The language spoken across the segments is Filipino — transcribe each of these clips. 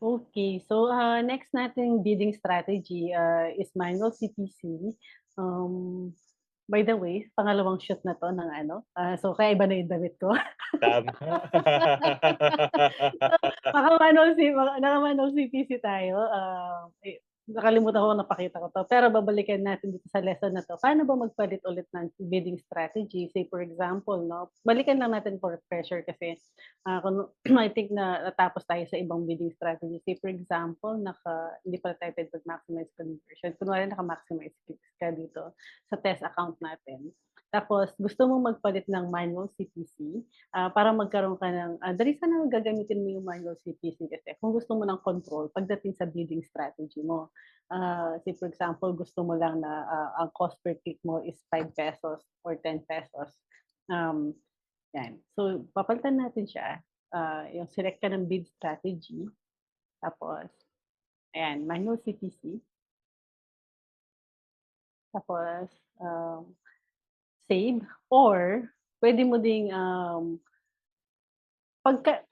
Okay. So, next nating bidding strategy, is manual CPC. Um, by the way, pangalawang shoot na 'to ng ano, so kaya iba na yung damit ko. Tama. Naka-manual CPC tayo, nakalimutan ko kung napakita ko 'to, pero babalikan natin dito sa lesson na 'to. Paano ba magpalit ulit ng bidding strategy? Say for example 'no, balikan lang natin for refresher kasi, kung I think na natapos tayo sa ibang bidding strategy. Say for example, hindi pala tayo puwede mag-maximize conversion. Kunwari naka-maximize clicks ka dito sa test account natin. Tapos gusto mong magpalit ng manual CPC, para magkaroon ka ng the reason na gagamitin mo yung manual CPC kasi kung gusto mo ng control pagdating sa bidding strategy mo. Say for example, gusto mo lang na, ang cost per click mo is ₱5 or ₱10. Um, 'Yan. So, papalitan natin siya, yung select ka ng bid strategy, tapos ayan, manual CPC, tapos, save or puwede mo ding,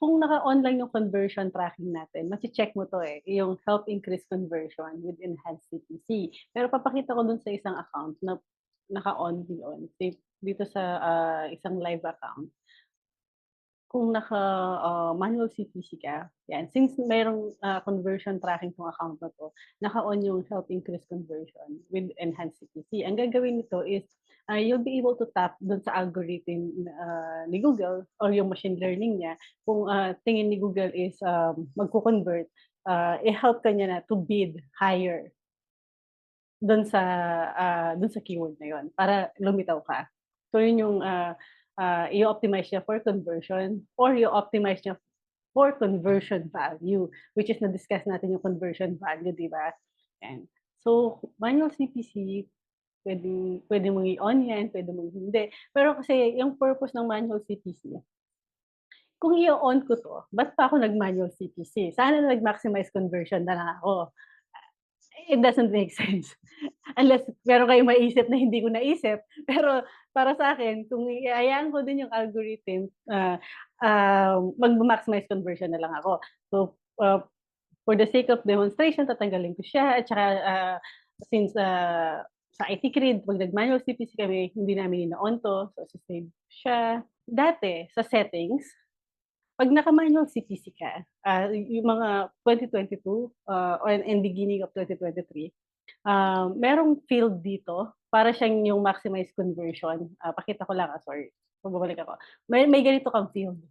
kung naka-on lang yung conversion tracking natin, mache-check mo 'to, yung help increase conversion with enhanced CPC. Pero papakita ko dun sa isang account na naka-on yun, dito sa, isang live account. Kung manual CPC ka, 'yan, since merong, conversion tracking 'tong account na 'to, naka-on yung help increase conversion with enhanced CPC. Ang gagawin nito is, you'll be able to tap dun sa algorithm, ni Google or yung machine learning niya kung, tingin ni Google is, magko-convert, i-help ka niya na to bid higher dun sa, dun sa keyword na yun para lumitaw ka. So yun yung, i-o-optimize niya for conversion or i-optimize niya for conversion value, which is na-discuss natin yung conversion value, 'di ba? Yan. So, manual CPC, puwede mong i-on 'yan, puwede mong hindi. Pero kasi yung purpose ng manual CPC, kung i-o-on ko 'to, ba't pa ako nag-manual CPC? Sana nag-maximize conversion na lang ako. It doesn't make sense. Unless meron kayong maisip na hindi ko naisip. Pero para sa'kin kung ihahayaan ko din yung algorithm, magma-maximize conversion na lang ako. So, for the sake of demonstration tatanggalin ko siya at saka, since, sa IT Cred 'pag nag-manual CPC kami hindi namin ino-on 'to, so ise-save siya. Dati sa settings 'pag naka-manual CPC ka, yung mga 2022, and beginning of 2023, merong field dito para siyang yung maximize conversion. Pakita ko lang, sorry, babalik ako. May ganito kang field,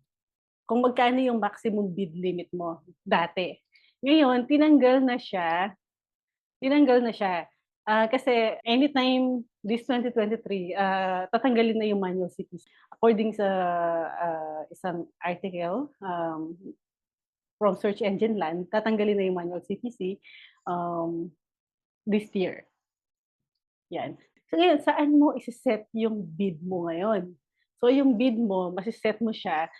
kung magkano yung maximum bid limit mo dati. Ngayon tinanggal na siya, kasi anytime this 2023, tatanggalin na yung manual CPC. According sa, isang article, from Search Engine Land, tatanggalin na yung manual CPC, this year, 'yan. So ngayon, saan mo ise-set yung bid mo ngayon? So yung bid mo mase-set mo siya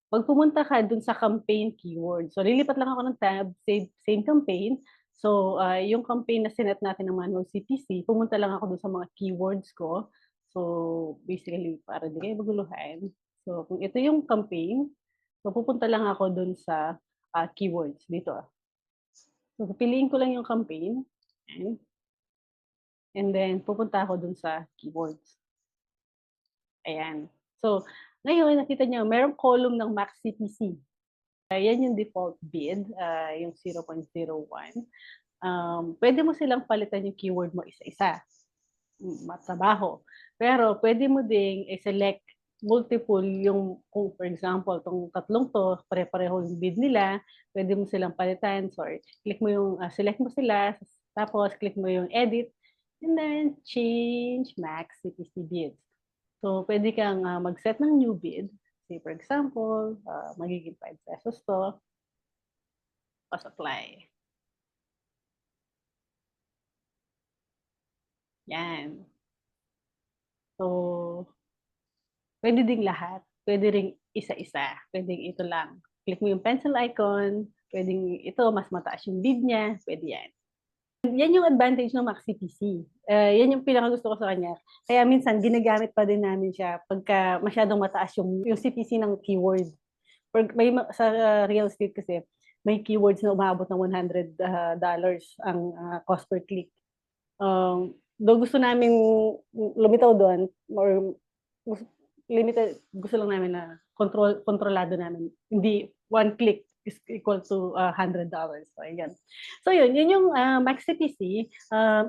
'pag pumunta ka dun sa campaign keyword. So lilipat lang ako ng tab, same campaign. So, yung campaign na sinet natin ng manual CPC, pumunta lang ako dun sa mga keywords ko. So, basically para di kayo maguluhan, so kung ito yung campaign, so pupunta lang ako dun sa, keywords dito. So pipiliin ko lang yung campaign, ayan, and then pupunta ako dun sa keywords, ayan. So, ngayon nakita niyo merong column ng max CPC. Yan yung default bid, yung 0.01. Puwede mo silang palitan yung keyword mo isa-isa, matrabaho. Pero puwede mo ding i-select multiple yung kung for example 'tong tatlong 'to pare-pareho yung bid nila, puwede mo silang palitan. Sorry, click mo yung, select mo sila tapos click mo yung edit and then change max CPC bids. So puwede kang, mag-set ng new bid. Say for example, magiging ₱5 'to, ta's apply, 'yan. So, puwede ding lahat, puwede ring isa-isa, puwedeng ito lang. Click mo yung pencil icon, puwedeng ito mas mataas yung bid niya, puwede 'yan. Yan yung advantage ng MaxCPC, yan yung pinakagusto ko sa kanya. Kaya minsan ginagamit pa din namin siya pagka masyadong mataas yung CPC ng keyword. Sa real estate kasi may keywords na umaabot ng $100 ang cost per click. Though gusto namin lumitaw doon or limited, gusto lang namin na kontrolado namin. Hindi one click is equal to $100. So, ayan. So, yun yung Max CPC.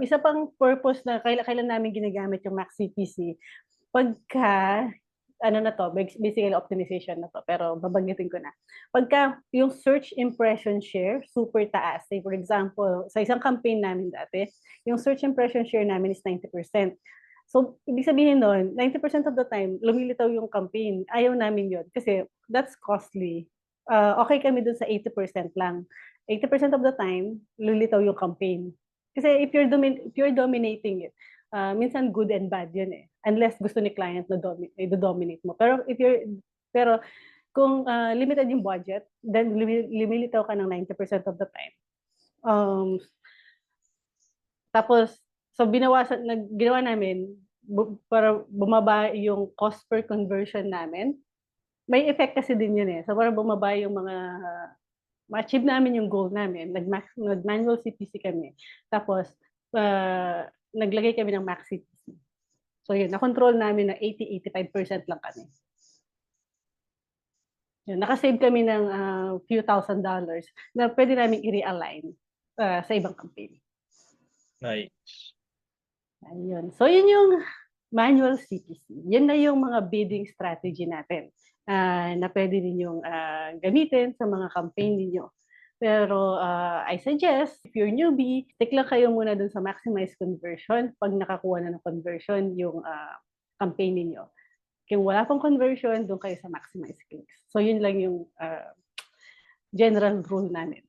Isa pang purpose na kailan namin ginagamit yung Max CPC, pagka ano na to, basically optimization na to, pero babanggitin ko na. Pagka yung search impression share, super taas. Say for example, sa isang campaign namin dati, yung search impression share namin is 90%. So, ibig sabihin nun, 90% of the time, lumilitaw yung campaign. Ayaw namin yun kasi that's costly. Okay kami dun sa 80% lang. 80% of the time, lulitaw yung campaign. Kasi if you're dominating it, minsan good and bad yun eh. Unless gusto ni client na dominate mo. Pero kung limited yung budget, then lumilitaw ka ng 90% of the time. Tapos, so ginawa namin, para bumaba yung cost per conversion namin. May effect kasi din yun eh. So, para bumaba yung ma-achieve namin yung goal namin, nag-manual CPC kami. Tapos, naglagay kami ng max CPC. So yun, na-control namin na 80-85% lang kami. Yun, nakasave kami ng few $1,000s na pwede namin i-realign sa ibang campaign. Nice. Ayun. So yun yung manual CPC. Yan na yung mga bidding strategy natin na pwede ninyong gamitin sa mga campaign ninyo. Pero I suggest, if you're newbie, stick lang kayo muna dun sa maximize conversion pag nakakuha na ng conversion yung campaign ninyo. Kung wala pang conversion, dun kayo sa maximize clicks. So yun lang yung general rule namin.